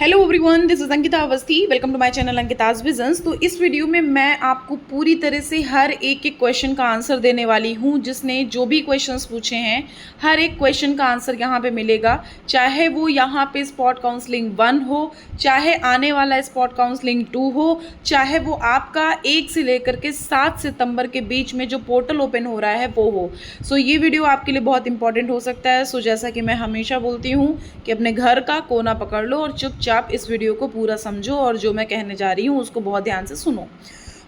Hello everyone, this is Ankita Awasthi. Welcome to my channel Ankita's visions. तो इस video में मैं आपको पूरी तरह से हर एक क्वेश्चन का आंसर देने वाली हूँ। जिसने जो भी क्वेश्चंस पूछे हैं हर एक क्वेश्चन का आंसर यहाँ पे मिलेगा, चाहे वो यहाँ पे स्पॉट काउंसलिंग 1 हो, चाहे आने वाला स्पॉट काउंसलिंग 2 हो, चाहे वो आपका 1 से लेकर के 7 सितंबर के बीच में जो पोर्टल ओपन हो रहा है वो हो। सो ये वीडियो आपके लिए बहुत इंपॉर्टेंट हो सकता है। सो जैसा कि मैं हमेशा बोलती हूँ कि अपने घर का कोना पकड़ लो और चुपचाप आप इस वीडियो को पूरा समझो और जो मैं कहने जा रही हूँ उसको बहुत ध्यान से सुनो।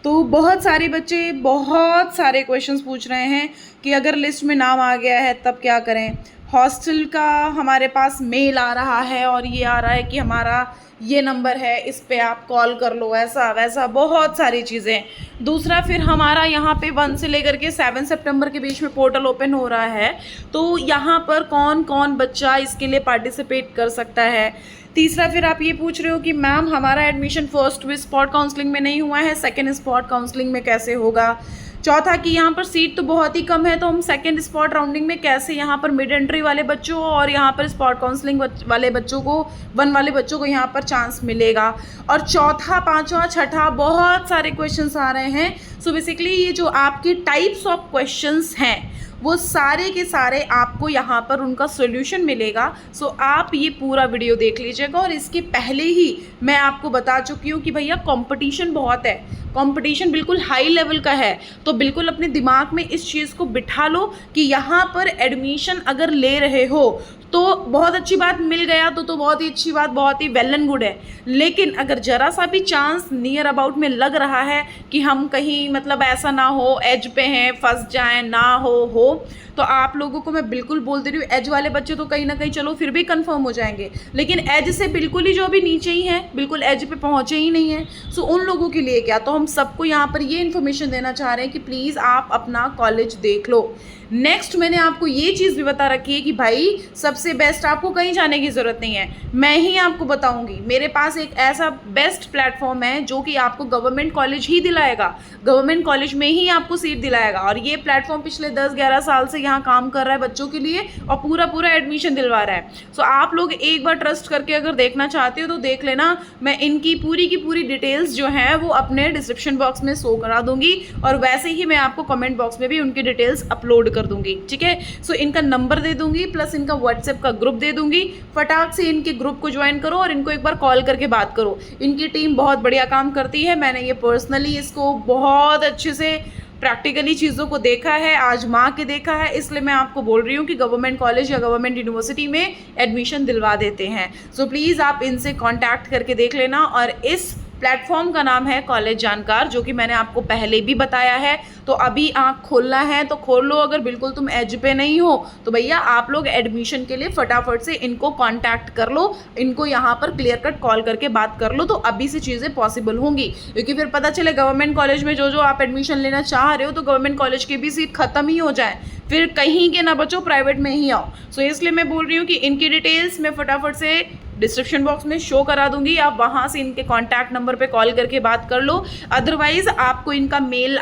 तो बहुत सारे बच्चे बहुत सारे क्वेश्चंस पूछ रहे हैं कि अगर लिस्ट में नाम आ गया है तब क्या करें। हॉस्टल का हमारे पास मेल आ रहा है और ये आ रहा है कि हमारा ये नंबर है, इस पे आप कॉल कर लो, ऐसा वैसा बहुत सारी चीज़ें। दूसरा, फिर हमारा यहाँ पे 1 से लेकर के 7 सितंबर के बीच में पोर्टल ओपन हो रहा है, तो यहाँ पर कौन कौन बच्चा इसके लिए पार्टिसिपेट कर सकता है। तीसरा, फिर आप ये पूछ रहे हो कि मैम हमारा एडमिशन फर्स्ट स्पॉट काउंसलिंग में नहीं हुआ है, सेकेंड स्पॉट काउंसलिंग में कैसे होगा। चौथा, कि यहाँ पर सीट तो बहुत ही कम है, तो हम सेकंड स्पॉट राउंडिंग में कैसे यहाँ पर मिड एंट्री वाले बच्चों और यहाँ पर स्पॉट काउंसलिंग वाले बच्चों को 1 वाले बच्चों को यहाँ पर चांस मिलेगा। और चौथा, पांचवा, छठा बहुत सारे क्वेश्चंस आ रहे हैं। सो बेसिकली ये जो आपके टाइप्स ऑफ क्वेश्चंस हैं वो सारे के सारे आपको यहाँ पर उनका सॉल्यूशन मिलेगा। सो आप ये पूरा वीडियो देख लीजिएगा। और इसके पहले ही मैं आपको बता चुकी हूँ कि भैया कंपटीशन बहुत है, कंपटीशन बिल्कुल हाई लेवल का है। तो बिल्कुल अपने दिमाग में इस चीज़ को बिठा लो कि यहाँ पर एडमिशन अगर ले रहे हो तो बहुत अच्छी बात, मिल गया तो बहुत ही अच्छी बात, बहुत ही वेल एंड गुड है। लेकिन अगर जरा सा भी चांस नियर अबाउट में लग रहा है कि हम कहीं मतलब ऐसा ना हो, एज पे हैं, फंस जाएं, ना हो तो आप लोगों को मैं बिल्कुल बोल दे रही हूँ, एज वाले बच्चे तो कहीं ना कहीं चलो फिर भी कंफर्म हो जाएंगे, लेकिन एज से बिल्कुल ही जो भी नीचे ही हैं, बिल्कुल एज पे पहुँचे ही नहीं है। सो उन लोगों के लिए क्या, तो हम सबको यहाँ पर ये इन्फॉर्मेशन देना चाह रहे हैं कि प्लीज़ आप अपना कॉलेज देख लो। नेक्स्ट, मैंने आपको ये चीज़ भी बता रखी है कि भाई सबसे बेस्ट आपको कहीं जाने की ज़रूरत नहीं है, मैं ही आपको बताऊंगी। मेरे पास एक ऐसा बेस्ट प्लेटफॉर्म है जो कि आपको गवर्नमेंट कॉलेज ही दिलाएगा, गवर्नमेंट कॉलेज में ही आपको सीट दिलाएगा। और ये प्लेटफॉर्म पिछले 10-11 साल से यहाँ काम कर रहा है बच्चों के लिए और पूरा एडमिशन दिलवा रहा है। सो आप लोग एक बार ट्रस्ट करके अगर देखना चाहते हो तो देख लेना। मैं इनकी पूरी की पूरी डिटेल्स जो हैं वो अपने डिस्क्रिप्शन बॉक्स में शो करा दूंगी और वैसे ही मैं आपको कमेंट बॉक्स में भी उनकी डिटेल्स अपलोड कर दूंगी, ठीक है। सो इनका नंबर दे दूंगी प्लस इनका व्हाट्सएप का ग्रुप दे दूंगी। फटाक से इनके ग्रुप को ज्वाइन करो और इनको एक बार कॉल करके बात करो। इनकी टीम बहुत बढ़िया काम करती है, मैंने ये पर्सनली इसको बहुत अच्छे से प्रैक्टिकली चीज़ों को देखा है, आजमा के देखा है, इसलिए मैं आपको बोल रही हूँ कि गवर्नमेंट कॉलेज या गवर्नमेंट यूनिवर्सिटी में एडमिशन दिलवा देते हैं। सो प्लीज़ आप इनसे कांटेक्ट करके देख लेना। और इस प्लेटफॉर्म का नाम है कॉलेज जानकार, जो कि मैंने आपको पहले भी बताया है। तो अभी आँख खोलना है तो खोल लो। अगर बिल्कुल तुम एज पे नहीं हो तो भैया आप लोग एडमिशन के लिए फटाफट से इनको कांटेक्ट कर लो, इनको यहाँ पर क्लियर कट कॉल करके बात कर लो, तो अभी से चीज़ें पॉसिबल होंगी। क्योंकि फिर पता चले गवर्नमेंट कॉलेज में जो आप एडमिशन लेना चाह रहे हो तो गवर्नमेंट कॉलेज की भी सीट खत्म ही हो जाए, फिर कहीं के ना बचो, प्राइवेट में ही आओ। सो इसलिए मैं बोल रही हूँ कि इनकी डिटेल्स मैं फटाफट से डिस्क्रिप्शन बॉक्स में शो करा दूंगी, आप वहाँ से इनके कॉन्टैक्ट नंबर पे कॉल करके बात कर लो। अदरवाइज आपको इनका मेल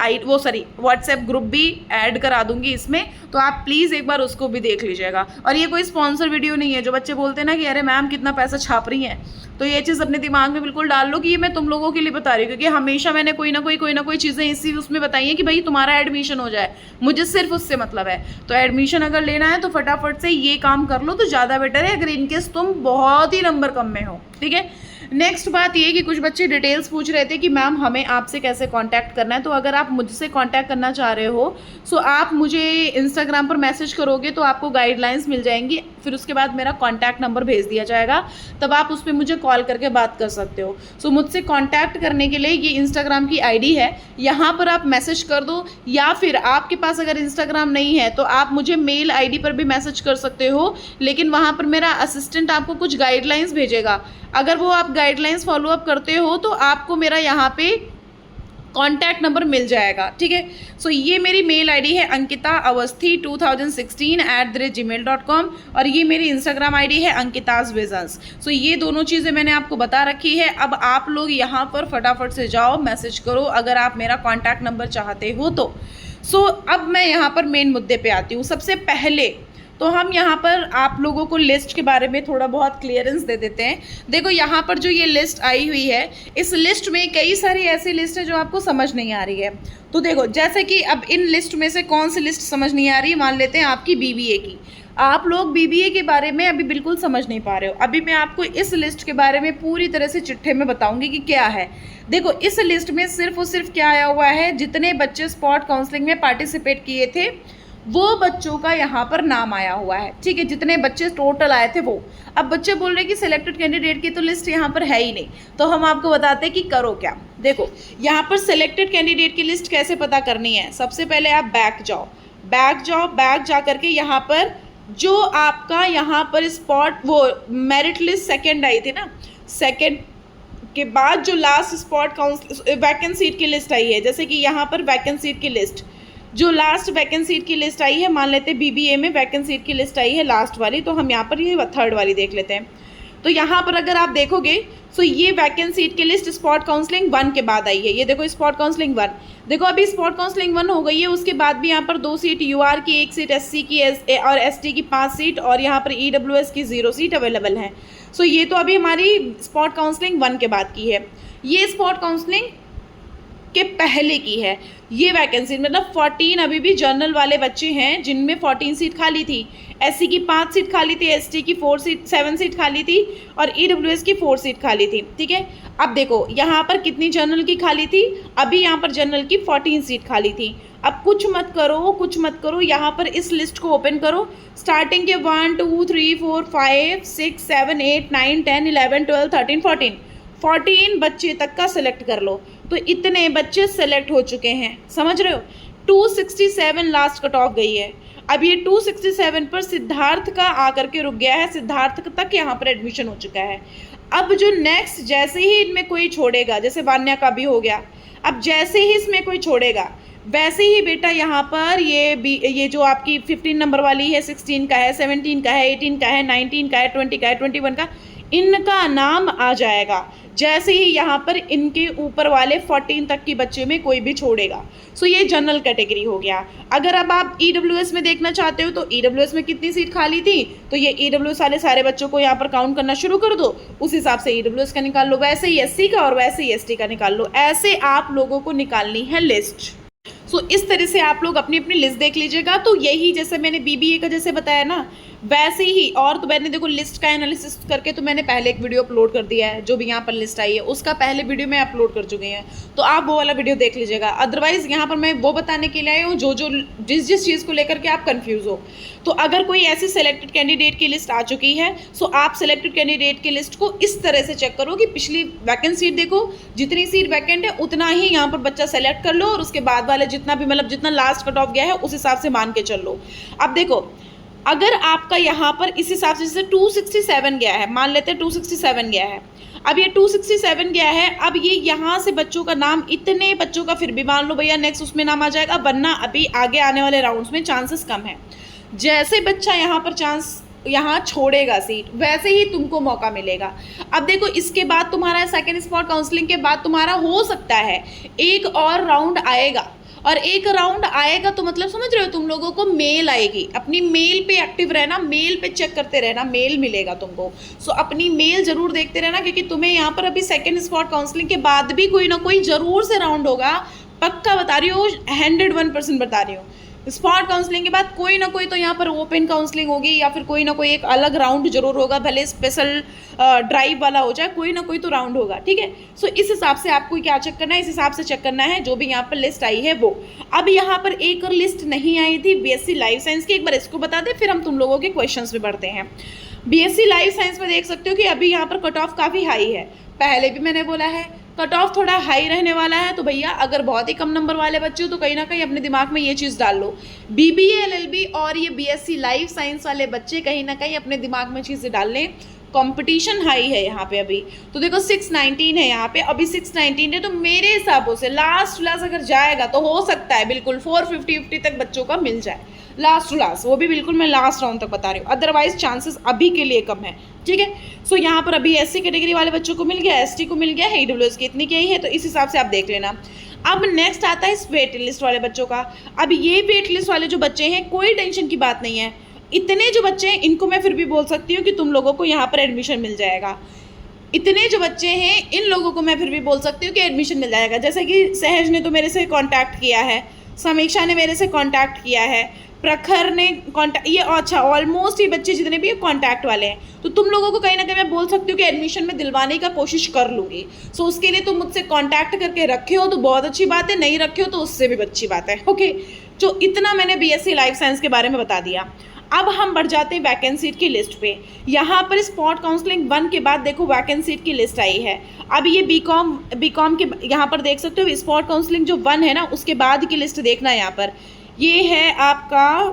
व्हाट्सएप ग्रुप भी ऐड करा दूंगी इसमें, तो आप प्लीज़ एक बार उसको भी देख लीजिएगा। और ये कोई स्पॉन्सर वीडियो नहीं है। जो बच्चे बोलते हैं ना कि अरे मैम कितना पैसा छाप रही हैं, तो ये चीज़ अपने दिमाग में बिल्कुल डाल लो कि ये मैं तुम लोगों के लिए बता रही हूँ, क्योंकि हमेशा मैंने कोई ना कोई चीज़ें इसी उसमें बताई हैं कि भाई तुम्हारा एडमिशन हो जाए, मुझे सिर्फ उससे मतलब है। तो एडमिशन अगर लेना है तो फटाफट से ये काम कर लो तो ज़्यादा बेटर है, अगर इनकेस तुम बहुत ही नंबर कम में हो, ठीक है। नेक्स्ट बात ये कि कुछ बच्चे डिटेल्स पूछ रहे थे कि मैम हमें आपसे कैसे कांटेक्ट करना है। तो अगर आप मुझसे कांटेक्ट करना चाह रहे हो सो आप मुझे इंस्टाग्राम पर मैसेज करोगे तो आपको गाइडलाइंस मिल जाएंगी, फिर उसके बाद मेरा कांटेक्ट नंबर भेज दिया जाएगा, तब आप उस पर मुझे कॉल करके बात कर सकते हो। सो मुझसे कांटेक्ट करने के लिए ये इंस्टाग्राम की आईडी है, यहाँ पर आप मैसेज कर दो, या फिर आपके पास अगर इंस्टाग्राम नहीं है तो आप मुझे मेल आईडी पर भी मैसेज कर सकते हो, लेकिन वहाँ पर मेरा असिस्टेंट आपको कुछ गाइडलाइंस भेजेगा। अगर वो आप गाइडलाइंस फॉलो अप करते हो तो आपको मेरा यहाँ पे कॉन्टैक्ट नंबर मिल जाएगा, ठीक है। सो ये मेरी मेल आईडी है अंकिता अवस्थी 2016@gmail.com और ये मेरी इंस्टाग्राम आईडी है अंकिताज विजन्स। सो ये दोनों चीज़ें मैंने आपको बता रखी है। अब आप लोग यहाँ पर फटाफट से जाओ, मैसेज करो अगर आप मेरा कॉन्टैक्ट नंबर चाहते हो तो। सो अब मैं यहाँ पर मेन मुद्दे पे आती हूँ। सबसे पहले तो हम यहाँ पर आप लोगों को लिस्ट के बारे में थोड़ा बहुत क्लियरेंस दे देते हैं। देखो यहाँ पर जो ये लिस्ट आई हुई है, इस लिस्ट में कई सारी ऐसी लिस्ट है जो आपको समझ नहीं आ रही है। तो देखो जैसे कि अब इन लिस्ट में से कौन सी लिस्ट समझ नहीं आ रही है, मान लेते हैं आपकी बीबीए की। आप लोग बीबीए के बारे में अभी बिल्कुल समझ नहीं पा रहे हो। अभी मैं आपको इस लिस्ट के बारे में पूरी तरह से चिट्ठे में बताऊंगी कि क्या है। देखो इस लिस्ट में सिर्फ और सिर्फ क्या आया हुआ है, जितने बच्चे स्पॉट काउंसलिंग में पार्टिसिपेट किए थे वो बच्चों का यहाँ पर नाम आया हुआ है, ठीक है, जितने बच्चे टोटल आए थे वो। अब बच्चे बोल रहे हैं कि सिलेक्टेड कैंडिडेट की तो लिस्ट यहाँ पर है ही नहीं, तो हम आपको बताते हैं कि करो क्या। देखो यहाँ पर सिलेक्टेड कैंडिडेट की लिस्ट कैसे पता करनी है। सबसे पहले आप बैक जाओ, बैक जा करके यहाँ पर जो आपका यहाँ पर स्पॉट वो मेरिट लिस्ट सेकेंड आई थी ना, सेकेंड के बाद जो last spot council vacant seat की लिस्ट आई है, जैसे कि यहाँ पर वैकेंट सीट की लिस्ट, जो लास्ट वैकेंट सीट की लिस्ट आई है, मान लेते हैं बीबीए में वैकेंट सीट की लिस्ट आई है लास्ट वाली, तो हम यहाँ पर ये थर्ड वाली देख लेते हैं। तो यहाँ पर अगर आप देखोगे तो ये वैकेंट सीट की लिस्ट स्पॉट काउंसलिंग 1 के बाद आई है। ये देखो स्पॉट काउंसलिंग 1, देखो अभी स्पॉट काउंसलिंग 1 हो गई है, उसके बाद भी यहाँ पर 2 सीट यूआर की, 1 सीट एससी की और एसटी की 5 सीट और यहाँ पर ईडब्ल्यूएस की 0 सीट अवेलेबल है। सो ये तो अभी हमारी स्पॉट काउंसलिंग 1 के बाद की है। ये स्पॉट काउंसलिंग के पहले की है ये वैकेंसी, मतलब 14 अभी भी जनरल वाले बच्चे हैं जिनमें 14 सीट खाली थी। एससी की 5 सीट खाली थी, एसटी की 7 सीट खाली थी और ईडब्ल्यूएस की 4 सीट खाली थी, ठीक है। अब देखो यहाँ पर कितनी जनरल की खाली थी, अभी यहाँ पर जनरल की 14 सीट खाली थी। अब कुछ मत करो, यहाँ पर इस लिस्ट को ओपन करो, स्टार्टिंग के 1 2 3 4 5 6 7 8 9 10 11 12 13 14 बच्चे तक का सिलेक्ट कर लो। तो इतने बच्चे सेलेक्ट हो चुके हैं, समझ रहे हो। 267 लास्ट कट ऑफ गई है। अब ये 267 पर सिद्धार्थ का आकर के रुक गया है, सिद्धार्थ तक यहाँ पर एडमिशन हो चुका है। अब जो नेक्स्ट जैसे ही इनमें कोई छोड़ेगा, जैसे वान्या का भी हो गया, अब जैसे ही इसमें कोई छोड़ेगा वैसे ही बेटा यहाँ पर ये जो आपकी 15 नंबर वाली है, 16 का है, 17 का है, 18 का है, 19 का है, 20 का है, 21 का, इनका नाम आ जाएगा जैसे ही यहाँ पर इनके ऊपर वाले 14 तक की बच्चे में कोई भी छोड़ेगा। सो ये जनरल कैटेगरी हो गया। अगर अब आप ईडब्ल्यूएस में देखना चाहते हो तो ईडब्ल्यूएस में कितनी सीट खाली थी, तो ये ईडब्ल्यूएस वाले सारे बच्चों को यहाँ पर काउंट करना शुरू कर दो, उस हिसाब से ईडब्ल्यूएस का निकाल लो, वैसे ही एससी का और वैसे ही एसटी का निकाल लो। ऐसे आप लोगों को निकालनी है लिस्ट। सो इस तरह से आप लोग अपनी अपनी लिस्ट देख लीजिएगा। तो यही जैसे मैंने बीबीए का जैसे बताया ना, वैसे ही और तो मैंने देखो लिस्ट का एनालिसिस करके तो मैंने पहले एक वीडियो अपलोड कर दिया है, जो भी यहाँ पर लिस्ट आई है उसका पहले वीडियो मैं अपलोड कर चुकी हैं, तो आप वो वाला वीडियो देख लीजिएगा। अदरवाइज यहाँ पर मैं वो बताने के लिए आई हूँ जो जिस चीज़ को लेकर के आप कंफ्यूज हो। तो अगर कोई ऐसी सिलेक्टेड कैंडिडेट की लिस्ट आ चुकी है, सो आप सिलेक्टेड कैंडिडेट की लिस्ट को इस तरह से चेक करो कि पिछली वैकेंट सीट देखो, जितनी सीट वैकेंट है उतना ही यहाँ पर बच्चा सेलेक्ट कर लो और उसके बाद वाले जितना भी मतलब जितना लास्ट कट ऑफ गया है उस हिसाब से मान के चल लो। अब देखो अगर आपका यहाँ पर इस हिसाब से जैसे 267 गया है, मान लेते हैं 267 गया है, अब ये 267 गया है, अब ये यहाँ से बच्चों का नाम, इतने बच्चों का फिर भी मान लो भैया नेक्स्ट उसमें नाम आ जाएगा, वरना अभी आगे आने वाले राउंड्स में चांसेस कम है। जैसे बच्चा यहाँ पर यहाँ छोड़ेगा सीट वैसे ही तुमको मौका मिलेगा। अब देखो इसके बाद तुम्हारा सेकेंड स्पॉट काउंसलिंग के बाद तुम्हारा हो सकता है एक और राउंड आएगा, और एक राउंड आएगा तो मतलब समझ रहे हो तुम लोगों को मेल आएगी। अपनी मेल पे एक्टिव रहना, मेल पे चेक करते रहना, मेल मिलेगा तुमको। सो अपनी मेल जरूर देखते रहना, क्योंकि तुम्हें यहाँ पर अभी सेकेंड स्पॉट काउंसलिंग के बाद भी कोई ना कोई जरूर से राउंड होगा, पक्का बता रही हूँ, 101% बता रही हूँ। स्पॉट काउंसलिंग के बाद कोई ना कोई तो यहाँ पर ओपन काउंसलिंग होगी या फिर कोई ना कोई एक अलग राउंड जरूर होगा, भले स्पेशल ड्राइव वाला हो जाए, कोई ना कोई तो राउंड होगा, ठीक है। सो इस हिसाब से आपको क्या चेक करना है, इस हिसाब से चेक करना है जो भी यहाँ पर लिस्ट आई है वो। अब यहाँ पर एक और लिस्ट नहीं आई थी बीएससी लाइफ साइंस की, एक बार इसको बता दें फिर हम तुम लोगों के क्वेश्चंस में बढ़ते हैं। बीएससी लाइफ साइंस में देख सकते हो कि अभी यहाँ पर कट ऑफ काफ़ी हाई है, पहले भी मैंने बोला है कट ऑफ थोड़ा हाई रहने वाला है। तो भैया अगर बहुत ही कम नंबर वाले बच्चे हो तो कहीं ना कहीं अपने दिमाग में ये चीज़ डाल लो, बीबीए एलएलबी और ये बीएससी लाइफ साइंस वाले बच्चे कहीं ना कहीं अपने दिमाग में चीज़ें डाल लें। कंपटीशन हाई है यहाँ पे अभी, तो देखो 619 है यहाँ पे, अभी 619 है, तो मेरे हिसाबों से लास्ट क्लास अगर जाएगा तो हो सकता है बिल्कुल 450 तक बच्चों का मिल जाए लास्ट टू लास्ट, वो भी बिल्कुल मैं लास्ट राउंड तक बता रही हूँ, अदरवाइज चांसेस अभी के लिए कम है, ठीक है। सो यहाँ पर अभी एससी कैटेगरी वाले बच्चों को मिल गया, एसटी को मिल गया है, ईडब्ल्यूएस की इतनी की है, तो इस हिसाब से आप देख लेना। अब नेक्स्ट आता है वेट लिस्ट वाले बच्चों का। अब ये वेट लिस्ट वाले जो बच्चे हैं कोई टेंशन की बात नहीं है, इतने जो बच्चे हैं इनको मैं फिर भी बोल सकती हूँ कि तुम लोगों को यहाँ पर एडमिशन मिल जाएगा। इतने जो बच्चे हैं इन लोगों को मैं फिर भी बोल सकती हूँ कि एडमिशन मिल जाएगा। जैसे कि सहज ने तो मेरे से कांटेक्ट किया है, समीक्षा ने मेरे से कांटेक्ट किया है, प्रखर ने कांटेक्ट, ये अच्छा ऑलमोस्ट ये बच्चे जितने भी कांटेक्ट वाले हैं, तो तुम लोगों को कहीं ना कहीं मैं बोल सकती हूँ कि एडमिशन में दिलवाने का कोशिश कर लूँगी। सो उसके लिए तुम मुझसे कांटेक्ट करके रखे हो तो बहुत अच्छी बात है, नहीं रखे हो तो उससे भी अच्छी बात है। ओके, तो इतना मैंने बीएससी लाइफ साइंस के बारे में बता दिया। अब हम बढ़ जाते हैं वैकेंसी की लिस्ट पे। यहाँ पर स्पॉट काउंसलिंग 1 के बाद देखो वैकेंसी की लिस्ट आई है। अब ये बीकॉम के यहाँ पर देख सकते हो स्पॉट काउंसलिंग जो 1 है ना उसके बाद की लिस्ट देखना है। यहाँ पर ये है आपका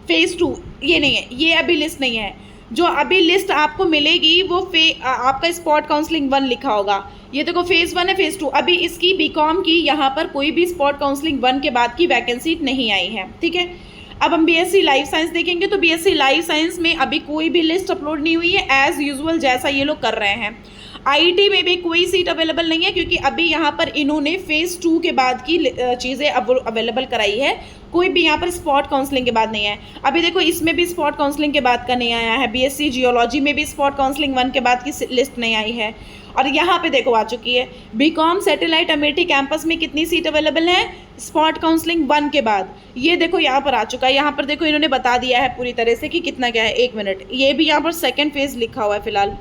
फेज़ 2, ये नहीं है, ये अभी लिस्ट नहीं है। जो अभी लिस्ट आपको मिलेगी वो आपका स्पॉट काउंसलिंग 1 लिखा होगा। ये देखो फेज़ 1 है, फेज़ 2। अभी इसकी बीकॉम की यहाँ पर कोई भी स्पॉट काउंसलिंग 1 के बाद की वैकेंसी नहीं आई है, ठीक है। अब हम बीएससी लाइफ साइंस देखेंगे तो बीएससी लाइफ साइंस में अभी कोई भी लिस्ट अपलोड नहीं हुई है, एज यूजुअल जैसा ये लोग कर रहे हैं। आईटी में भी कोई सीट अवेलेबल नहीं है क्योंकि अभी यहाँ पर इन्होंने फेज़ 2 के बाद की चीज़ें अवेलेबल कराई है। कोई भी यहाँ पर स्पॉट काउंसलिंग के बाद नहीं है। अभी देखो इसमें भी स्पॉट काउंसलिंग के बाद का नहीं आया है। बीएससी जियोलॉजी में भी स्पॉट काउंसलिंग 1 के बाद की लिस्ट नहीं आई है। और यहाँ पे देखो आ चुकी है बीकॉम सैटेलाइट अमेठी कैंपस में कितनी सीट अवेलेबल है स्पॉट काउंसलिंग 1 के बाद। ये देखो यहाँ पर आ चुका है। यहाँ पर देखो इन्होंने बता दिया है पूरी तरह से कि कितना क्या है। 1 मिनट, ये भी यहाँ पर सेकेंड फेज़ लिखा हुआ है फिलहाल।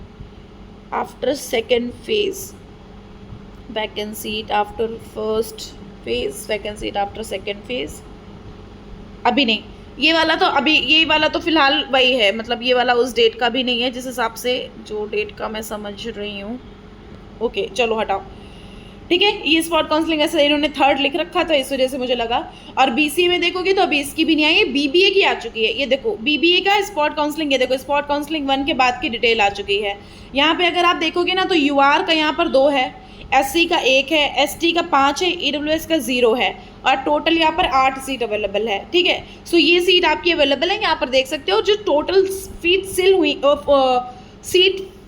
After second phase vacancy after first phase vacancy after second phase अभी नहीं। ये वाला तो अभी, ये वाला तो फिलहाल वही है, मतलब ये वाला उस डेट का भी नहीं है जिस हिसाब से जो डेट का मैं समझ रही हूँ। ओके चलो हटाओ, ठीक है। ये स्पॉट काउंसलिंग ऐसे इन्होंने 3rd लिख रखा था इस वजह से मुझे लगा। और बीसीए में देखोगे तो अभी इसकी भी नहीं आई है, बीबीए की आ चुकी है। ये देखो बीबीए का स्पॉट काउंसलिंग, ये देखो स्पॉट काउंसलिंग 1 के बाद की डिटेल आ चुकी है। यहाँ पे अगर आप देखोगे ना तो यूआर का यहाँ पर 2 है, एससी का 1 है, एसटी का 5 है, ईडब्ल्यूएस का 0 है और टोटल यहाँ पर 8 सीट अवेलेबल है, ठीक है। सो ये सीट आपकी अवेलेबल है। यहाँ पर देख सकते हो जो टोटल सीट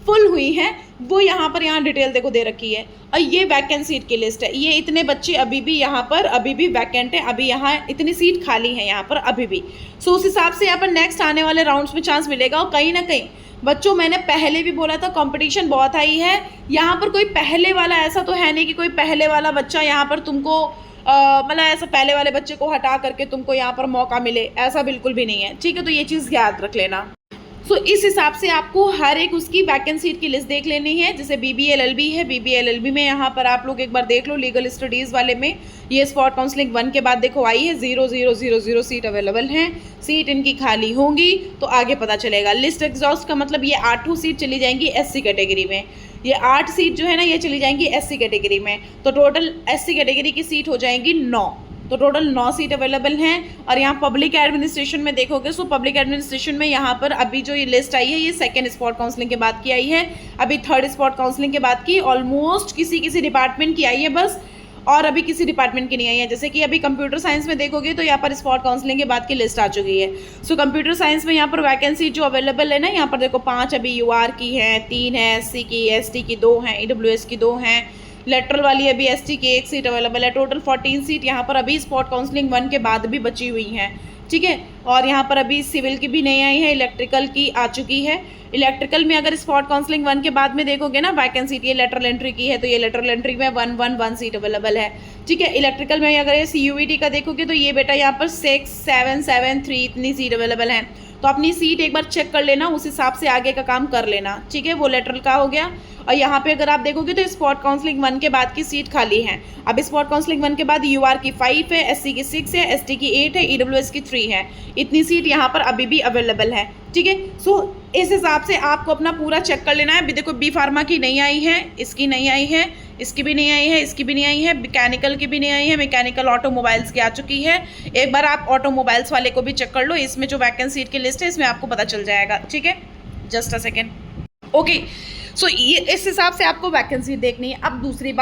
फुल हुई है वो यहाँ पर डिटेल देखो दे रखी है। और ये वैकेंट सीट की लिस्ट है। ये इतने बच्चे अभी भी यहाँ पर अभी भी वैकेंट है, अभी यहाँ इतनी सीट खाली है यहाँ पर अभी भी। सो उस हिसाब से यहाँ पर नेक्स्ट आने वाले राउंड्स में चांस मिलेगा। और कहीं ना कहीं बच्चों मैंने पहले भी बोला था कंपटीशन बहुत हाई है। यहाँ पर कोई पहले वाला ऐसा तो है नहीं कि कोई पहले वाला बच्चा यहाँ पर तुमको मतलब ऐसा पहले वाले बच्चे को हटा करके तुमको यहाँ पर मौका मिले, ऐसा बिल्कुल भी नहीं है, ठीक है। तो ये चीज़ याद रख लेना। सो इस हिसाब से आपको हर एक उसकी वैकेंट सीट की लिस्ट देख लेनी है। जैसे बीबीए एलएलबी है, बीबीए एलएलबी में यहाँ पर आप लोग एक बार देख लो। लीगल स्टडीज़ वाले में ये स्पॉट काउंसलिंग 1 के बाद देखो आई है 0000 सीट अवेलेबल हैं। सीट इनकी खाली होंगी तो आगे पता चलेगा। लिस्ट एग्जॉस्ट का मतलब ये 8 सीट चली जाएंगी एससी कैटेगरी में। ये 8 सीट जो है ना ये चली जाएंगी एससी कैटेगरी में। तो टोटल एससी कैटेगरी की सीट हो जाएंगी 9। तो टोटल 9 सीट अवेलेबल हैं। और यहाँ पब्लिक एडमिनिस्ट्रेशन में देखोगे सो पब्लिक एडमिनिस्ट्रेशन में यहाँ पर अभी जो ये लिस्ट आई है ये सेकंड स्पॉट काउंसलिंग के बाद की आई है। अभी 3rd स्पॉट काउंसलिंग के बाद की ऑलमोस्ट किसी डिपार्टमेंट की आई है बस, और अभी किसी डिपार्टमेंट की नहीं आई है। जैसे कि अभी कंप्यूटर साइंस में देखोगे तो यहाँ पर स्पॉट काउंसलिंग के बाद की लिस्ट आ चुकी है। सो कंप्यूटर साइंस में यहाँ पर वैकेंसी जो अवेलेबल है ना यहाँ पर देखो 5 अभी यूआर की है, 3 है एससी की, एसटी की 2 हैं, ईडब्ल्यूएस की 2 हैं, लेटरल वाली अभी एसटी की 1 सीट अवेलेबल है। टोटल 14 सीट यहाँ पर अभी स्पॉट काउंसलिंग 1 के बाद भी बची हुई हैं, ठीक है। और यहाँ पर अभी सिविल की भी नहीं आई है, इलेक्ट्रिकल की आ चुकी है। इलेक्ट्रिकल में अगर स्पॉट काउंसलिंग 1 के बाद में देखोगे ना वैकेंसी ये लेटरल एंट्री की है तो ये लेटरल एंट्री में 111 सीट अवेलेबल है, ठीक है। इलेक्ट्रिकल में अगर ये सीयूईटी का देखोगे तो ये बेटा यहाँ पर 6773 इतनी सीट अवेलेबल है। तो अपनी सीट एक बार चेक कर लेना, उस हिसाब से आगे का काम कर लेना, ठीक है। वो लेटरल का हो गया। और यहाँ पे अगर आप देखोगे तो स्पॉट काउंसलिंग 1 के बाद की सीट खाली है। अब स्पॉट काउंसलिंग 1 के बाद यूआर की 5 है, एससी की 6 है, एसटी की 8 है, ईडब्ल्यूएस की 3 है। इतनी सीट यहाँ पर अभी भी अवेलेबल है, ठीक है। सो इस हिसाब से आपको अपना पूरा चेक कर लेना है। अभी देखो बी फार्मा की नहीं आई है, इसकी नहीं आई है, इसकी भी नहीं आई है, इसकी भी नहीं आई है, मैकेनिकल की भी नहीं आई है, मैकेनिकल ऑटोमोबाइल्स की आ चुकी है। एक बार आप ऑटोमोबाइल्स वाले को भी चेक कर लो, इसमें जो वैकेंट सीट की लिस्ट है इसमें आपको पता चल जाएगा, ठीक है। Just a second, okay. So ये इस हिसाब से आपको वैकेंसी देखनी है। अब दूसरी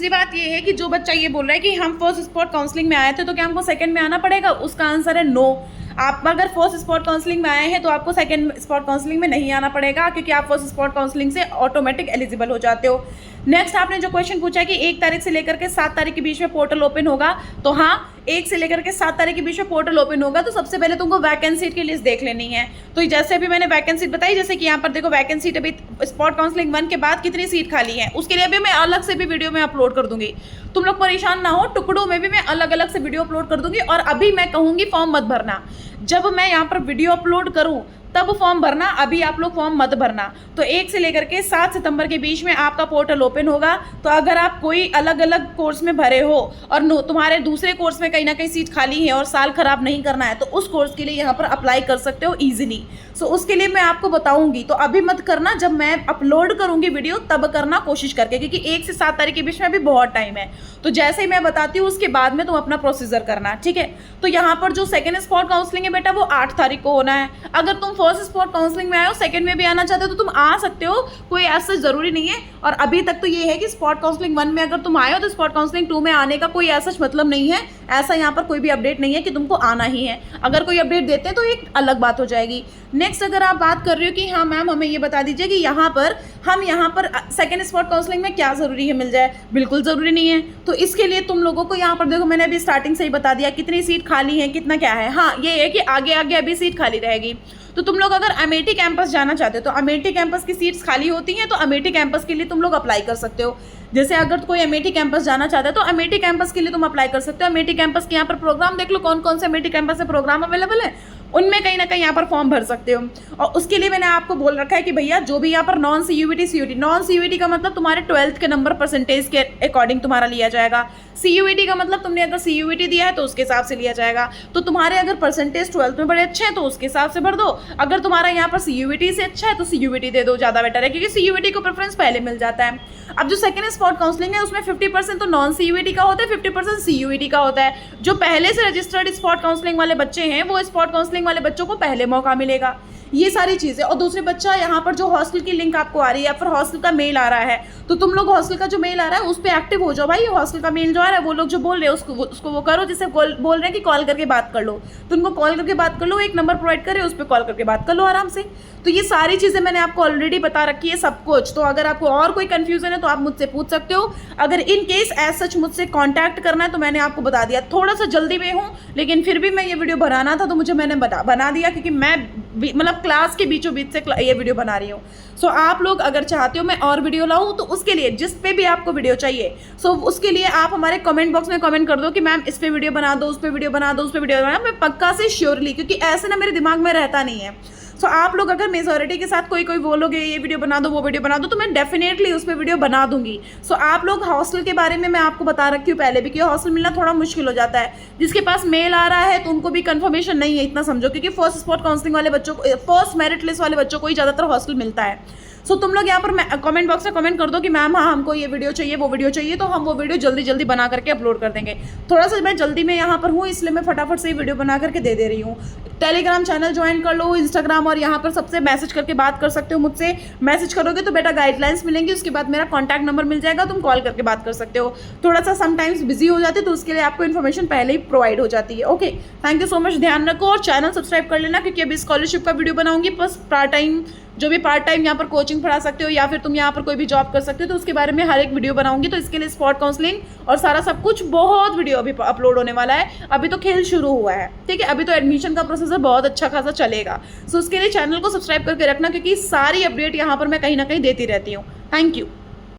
बात ये है कि जो बच्चा ये बोल रहा है कि हम फर्स्ट स्पॉट काउंसलिंग में आए थे तो क्या हमको सेकंड में आना पड़ेगा, उसका आंसर है नो। आप अगर फर्स्ट स्पॉट काउंसलिंग में आए हैं तो आपको सेकंड स्पॉट काउंसलिंग में नहीं आना पड़ेगा, क्योंकि आप फर्स्ट स्पॉट काउंसलिंग से ऑटोमेटिक एलिजिबल हो जाते हो। नेक्स्ट आपने जो क्वेश्चन पूछा है कि 1 तारीख से लेकर के 7 तारीख के बीच में पोर्टल ओपन होगा, तो हाँ 1 से लेकर के 7 तारीख के बीच में पोर्टल ओपन होगा। तो सबसे पहले तुमको वैकेंसी की लिस्ट देख लेनी है। तो जैसे अभी मैंने वैकेंसी बताई, जैसे कि यहाँ पर देखो वैकेंसी अभी स्पॉट काउंसलिंग 1 के बाद कितनी सीट खाली है, उसके लिए भी मैं अलग से भी वीडियो में अपलोड कर दूंगी। तुम लोग परेशान ना हो, टुकड़ों में भी मैं अलग अलग से वीडियो अपलोड कर दूंगी। और अभी मैं कहूंगी फॉर्म मत भरना, जब मैं यहाँ पर वीडियो अपलोड करूँ तब फॉर्म भरना, अभी आप लोग फॉर्म मत भरना। तो 1 से लेकर के 7 सितंबर के बीच में आपका पोर्टल ओपन होगा। तो अगर आप कोई अलग अलग कोर्स में भरे हो और तुम्हारे दूसरे कोर्स में कहीं ना कहीं सीट खाली है और साल खराब नहीं करना है, तो उस कोर्स के लिए यहाँ पर अप्लाई कर सकते हो ईजिली। सो उसके लिए मैं आपको बताऊंगी, तो अभी मत करना, जब मैं अपलोड करूंगी वीडियो तब करना कोशिश करके, क्योंकि 1 से 7 तारीख के बीच में अभी बहुत टाइम है। तो जैसे ही मैं बताती हूँ उसके बाद में तुम अपना प्रोसीजर करना, ठीक है। तो यहाँ पर जो सेकंड स्पॉट काउंसलिंग है बेटा वो 8 तारीख को होना है। अगर तुम फर्स्ट स्पॉट काउंसलिंग में आए हो, सेकंड में भी आना चाहते हो तो तुम आ सकते हो, कोई ऐसा जरूरी नहीं है। और अभी तक तो ये है कि स्पॉट काउंसलिंग 1 में अगर तुम आए हो तो स्पॉट काउंसलिंग 2 में आने का कोई ऐसा मतलब नहीं है। ऐसा यहाँ पर कोई भी अपडेट नहीं है कि तुमको आना ही है। अगर कोई अपडेट देते हैं तो एक अलग बात हो जाएगी। नेक्स्ट अगर आप बात कर रहे हो कि हाँ मैम हमें ये बता दीजिए कि यहाँ पर सेकंड स्पॉट काउंसलिंग में क्या जरूरी है मिल जाए, बिल्कुल जरूरी नहीं है। तो इसके लिए तुम लोगों को यहाँ पर देखो, मैंने अभी स्टार्टिंग से ही बता दिया कितनी सीट खाली है, कितना क्या है। हाँ ये है कि आगे आगे अभी सीट खाली रहेगी। तो तुम लोग अगर अमेठी कैंपस जाना चाहते हो तो अमेठी कैंपस की सीट्स खाली होती हैं, तो अमेठी कैंपस के लिए तुम लोग अप्लाई कर सकते हो। जैसे अगर कोई अमेठी कैंपस जाना चाहता है तो अमेठी कैंपस के लिए तुम अप्लाई कर सकते हो। अमेठी कैंपस के यहाँ पर प्रोग्राम देख लो, कौन कौन से अमेठी कैंपस से प्रोग्राम अवेलेबल है, उनमें कहीं ना कहीं यहाँ पर फॉर्म भर सकते हो। और उसके लिए मैंने आपको बोल रखा है कि भैया जो भी यहाँ पर नॉन CUET का मतलब तुम्हारे 12th के नंबर परसेंटेज के अकॉर्डिंग तुम्हारा लिया जाएगा। CUET का मतलब तुमने अगर CUET दिया है तो उसके हिसाब से लिया जाएगा। तो तुम्हारे अगर परसेंटेज 12th में बड़े अच्छे हैं तो उसके हिसाब से भर दो। अगर तुम्हारा यहाँ पर CUET से अच्छा है तो CUET दे दो, ज़्यादा बेटर है, क्योंकि CUET को प्रेफरेंस पहले मिल जाता है। अब जो सेकंड स्पॉट काउंसलिंग है उसमें 50% तो नॉन CUET का होता है, 50% CUET का होता है। जो पहले से रजिस्टर्ड स्पॉट काउंसलिंग वाले बच्चे हैं वो स्पॉट काउंसलिंग वाले बच्चों को पहले मौका मिलेगा। ये सारी चीज़ें। और दूसरे बच्चा यहाँ पर जो हॉस्टल की लिंक आपको आ रही है या फिर हॉस्टल का मेल आ रहा है, तो तुम लोग हॉस्टल का जो मेल आ रहा है उस पर एक्टिव हो जाओ भाई। हॉस्टल का मेल जो आ रहा है वो लोग जो बोल रहे हैं उसको वो करो, जिससे बोल रहे हैं कि कॉल करके बात कर लो, तो उनको कॉल करके बात कर लो। एक नंबर प्रोवाइड करे, उस पर कॉल करके बात कर लो आराम से। तो ये सारी चीज़ें मैंने आपको ऑलरेडी बता रखी है सब कुछ। तो अगर आपको और कोई कंफ्यूजन है तो आप मुझसे पूछ सकते हो। अगर इन केस एज सच मुझसे कांटेक्ट करना है तो मैंने आपको बता दिया। थोड़ा सा जल्दी में हूँ लेकिन फिर भी मैं ये वीडियो बनाना था तो मैंने बना दिया, क्योंकि मैं मतलब क्लास के बीचों बीच से ये वीडियो बना रही हूँ। सो आप लोग अगर चाहते हो मैं और वीडियो लाऊं तो उसके लिए जिस पे भी आपको वीडियो चाहिए, सो उसके लिए आप हमारे कमेंट बॉक्स में कमेंट कर दो कि मैम इस पे वीडियो बना दो, उस पे वीडियो बना दो, उस पे वीडियो बना दो। मैं पक्का से श्योरली, क्योंकि ऐसे ना मेरे दिमाग में रहता नहीं है। सो आप लोग अगर मेजॉरिटी के साथ कोई बोलोगे ये वीडियो बना दो वो वीडियो बना दो, तो मैं डेफिनेटली उस पर वीडियो बना दूंगी। सो आप लोग हॉस्टल के बारे में मैं आपको बता रखी हूँ पहले भी कि हॉस्टल मिलना थोड़ा मुश्किल हो जाता है। जिसके पास मेल आ रहा है तो उनको भी कंफर्मेशन नहीं है, इतना समझो, क्योंकि फर्स्ट स्पॉट काउंसलिंग वाले बच्चों को, फर्स्ट मेरिट लिस्ट वाले बच्चों को ही ज़्यादातर हॉस्टल मिलता है। सो तुम लोग यहाँ पर कमेंट बॉक्स में कमेंट कर दो कि मैम हाँ हमको ये वीडियो चाहिए वो वीडियो चाहिए, तो हम वो वीडियो जल्दी जल्दी बना करके अपलोड कर देंगे। थोड़ा सा मैं जल्दी में यहाँ पर हूँ इसलिए मैं फटाफट से वीडियो बना करके दे रही हूँ। टेलीग्राम चैनल ज्वाइन कर लो, इंस्टाग्राम, और यहाँ पर सबसे मैसेज करके बात कर सकते हो मुझसे। मैसेज करोगे तो बेटा गाइडलाइंस मिलेंगी, उसके बाद मेरा कॉन्टैक्ट नंबर मिल जाएगा, तुम कॉल करके बात कर सकते हो। थोड़ा सा समटाइम्स बिजी हो जाते तो उसके लिए आपको इन्फॉर्मेशन पहले ही प्रोवाइड हो जाती है। Okay, thank you so much. ध्यान रखो और चैनल सब्सक्राइब कर लेना, क्योंकि अभी स्कॉलरशिप का वीडियो बनाऊंगी, प्लस पार्ट टाइम जो भी पार्ट टाइम यहाँ पर कोचिंग पढ़ा सकते हो या फिर तुम यहाँ पर कोई भी जॉब कर सकते हो, तो उसके बारे में हर एक वीडियो बनाऊंगी। तो इसके लिए स्पॉट काउंसलिंग और सारा सब कुछ बहुत वीडियो अभी अपलोड होने वाला है। अभी तो खेल शुरू हुआ है, ठीक है, अभी तो एडमिशन का प्रोसेसर बहुत अच्छा खासा चलेगा। सो उसके लिए चैनल को सब्सक्राइब करके रखना, क्योंकि सारी अपडेट यहाँ पर मैं कहीं ना कहीं देती रहती हूँ। Thank you.